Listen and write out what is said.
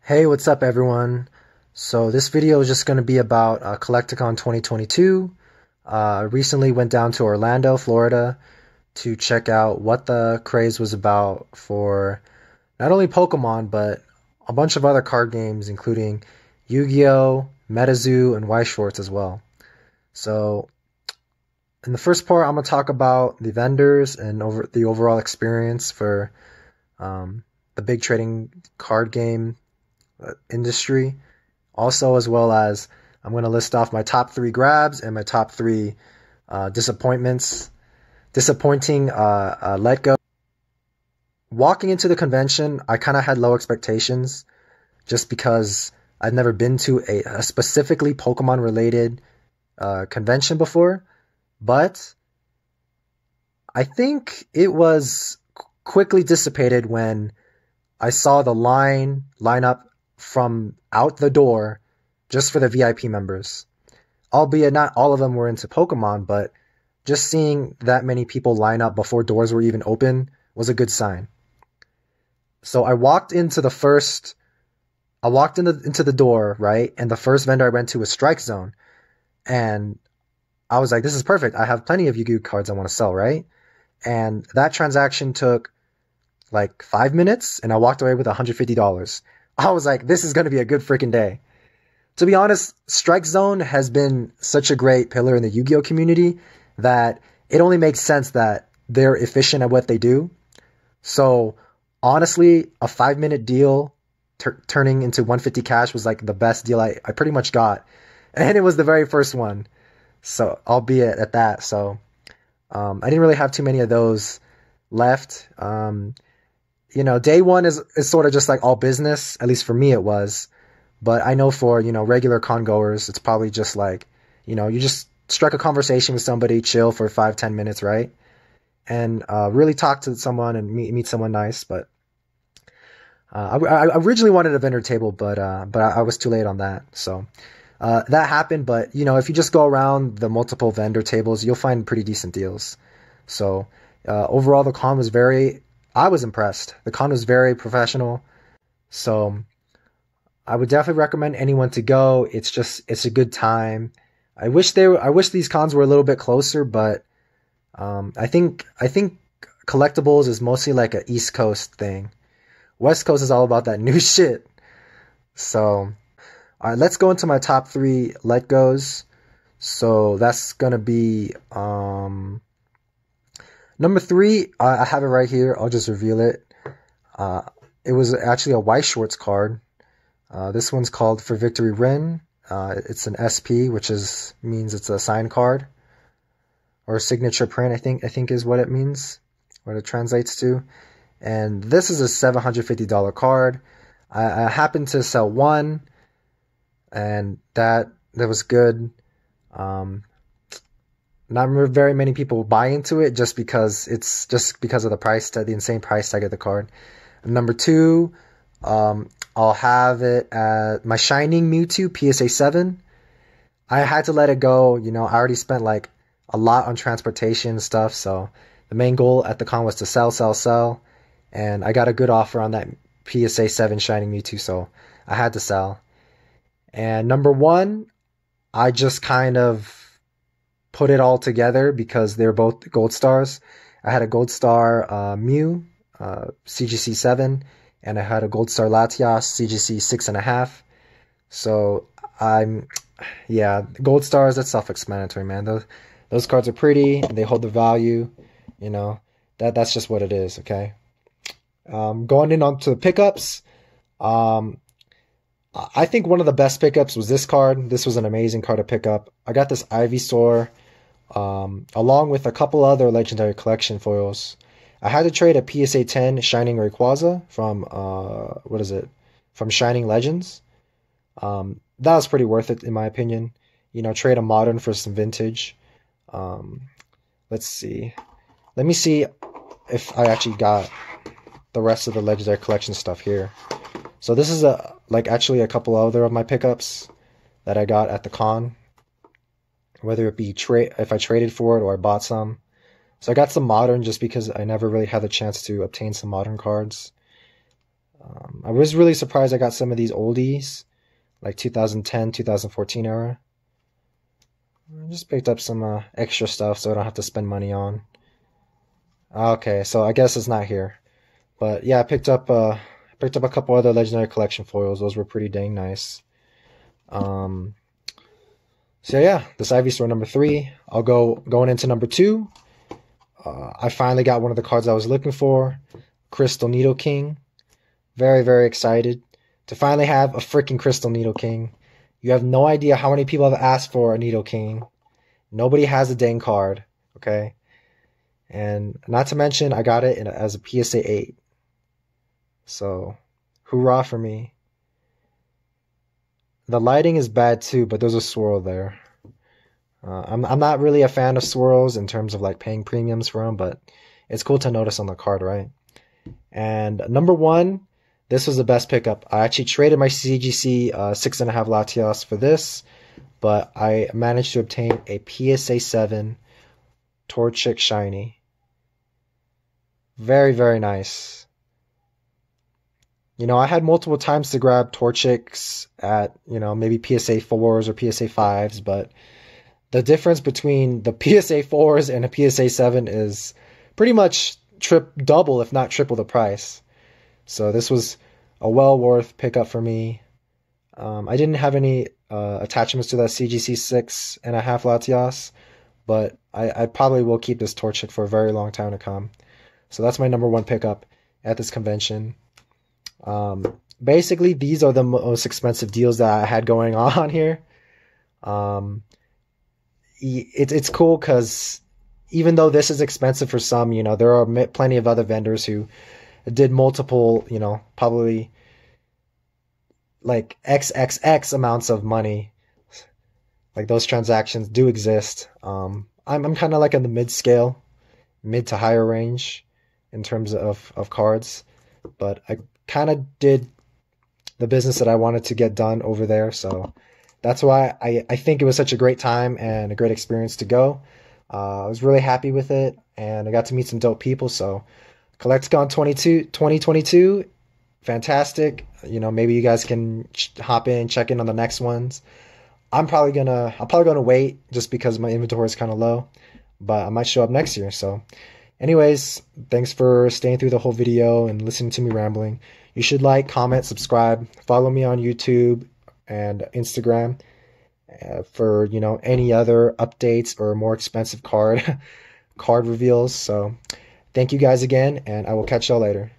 Hey, what's up everyone? So this video is just going to be about Collectacon 2022. I recently went down to Orlando, Florida to check out what the craze was about for not only Pokemon, but a bunch of other card games, including Yu-Gi-Oh!, MetaZoo, and Weiss Schwarz as well. So in the first part, I'm going to talk about the vendors and the overall experience for the big trading card game industry. Also, as well as I'm going to list off my top 3 grabs and my top 3 disappointing let go. Walking into the convention, I kind of had low expectations just because I'd never been to a specifically Pokemon related convention before, but I think it was quickly dissipated when I saw the line up from out the door just for the VIP members. Albeit not all of them were into Pokemon, but just seeing that many people line up before doors were even open was a good sign. So I walked into the door, right? And the first vendor I went to was Strike Zone. And I was like, this is perfect. I have plenty of Yu-Gi-Oh cards I want to sell, right? And that transaction took like 5 minutes and I walked away with $150. I was like, this is going to be a good freaking day. To be honest, Strike Zone has been such a great pillar in the Yu-Gi-Oh community that it only makes sense that they're efficient at what they do. So honestly, a 5-minute deal turning into 150 cash was like the best deal I pretty much got. And it was the very first one. So albeit at that. So I didn't really have too many of those left. You know, day one is sort of just like all business, at least for me it was. But I know for, you know, regular con goers, it's probably just like, you know, you just strike a conversation with somebody, chill for 5-10 minutes, right? And really talk to someone and meet someone nice. But I originally wanted a vendor table, but I was too late on that. So that happened. But, you know, if you just go around the multiple vendor tables, you'll find pretty decent deals. So overall, the con was I was impressed. The con was very professional. So I would definitely recommend anyone to go. It's a good time. I wish these cons were a little bit closer, but I think collectibles is mostly like an East Coast thing. West Coast is all about that new shit. So all right, let's go into my top 3 let goes. So that's gonna be number 3, I have it right here. I'll just reveal it. It was actually a Weiss Schwarz card. This one's called For Victory Rin. It's an SP, which means it's a signed card. Or a signature print, I think is what it means. What it translates to. And this is a $750 card. I happened to sell one. And that was good. Not very many people buy into it just because of the insane price tag of the card. And number 2, I'll have it at my Shining Mewtwo PSA 7. I had to let it go. You know, I already spent like a lot on transportation and stuff. So the main goal at the con was to sell. And I got a good offer on that PSA 7 Shining Mewtwo, so I had to sell. And number 1, I just kind of put it all together because they're both gold stars. I had a gold star Mew, CGC 7, and I had a gold star Latias, CGC 6.5. So gold stars, that's self-explanatory, man. Those cards are pretty and they hold the value. You know, that's just what it is. Okay. Going in onto the pickups. I think one of the best pickups was this card. This was an amazing card to pick up. I got this Ivysaur, along with a couple other legendary collection foils. I had to trade a PSA 10 Shining Rayquaza from from Shining Legends. That was pretty worth it in my opinion. You know, trade a modern for some vintage. Let's see. Let me see if I actually got the rest of the legendary collection stuff here. So this is actually a couple other of my pickups that I got at the con. Whether it be if I traded for it or I bought some. So I got some modern just because I never really had the chance to obtain some modern cards. I was really surprised I got some of these oldies, like 2010, 2014 era. I just picked up some extra stuff so I don't have to spend money on. Okay, so I guess it's not here. But yeah, I picked up a couple other Legendary Collection foils. Those were pretty dang nice. Um, so yeah, this Ivy Store number 3. I'll going into number 2. I finally got one of the cards I was looking for, Crystal Needle King. Very, very excited to finally have a freaking Crystal Needle King. You have no idea how many people have asked for a Needle King. Nobody has a dang card, okay? And not to mention, I got it as a PSA 8. So, hoorah for me. The lighting is bad too, but there's a swirl there. I'm not really a fan of swirls in terms of like paying premiums for them, but it's cool to notice on the card, right? And number 1, this was the best pickup. I actually traded my CGC 6.5 Latios for this, but I managed to obtain a PSA 7 Torchic Shiny. Very, very nice. You know, I had multiple times to grab Torchics at, you know, maybe PSA 4s or PSA 5s, but the difference between the PSA 4s and a PSA 7 is pretty much double, if not triple the price. So this was a well worth pickup for me. I didn't have any attachments to that CGC 6.5 Latias, but I probably will keep this Torchic for a very long time to come. So that's my number 1 pickup at this convention. Basically, these are the most expensive deals that I had going on here. It's cool because even though this is expensive for some, you know, there are plenty of other vendors who did multiple, you know, probably like XXX amounts of money. Like those transactions do exist. I'm kind of like in the mid to higher range in terms of cards, but I kind of did the business that I wanted to get done over there. So that's why I think it was such a great time and a great experience to go. I was really happy with it, and I got to meet some dope people. So Collectacon 2022, fantastic. You know, maybe you guys can hop in, check in on the next ones. I'm probably gonna wait just because my inventory is kind of low, but I might show up next year. So anyways, thanks for staying through the whole video and listening to me rambling. You should like, comment, subscribe, follow me on YouTube and Instagram for, you know, any other updates or more expensive card reveals. So thank you guys again, and I will catch y'all later.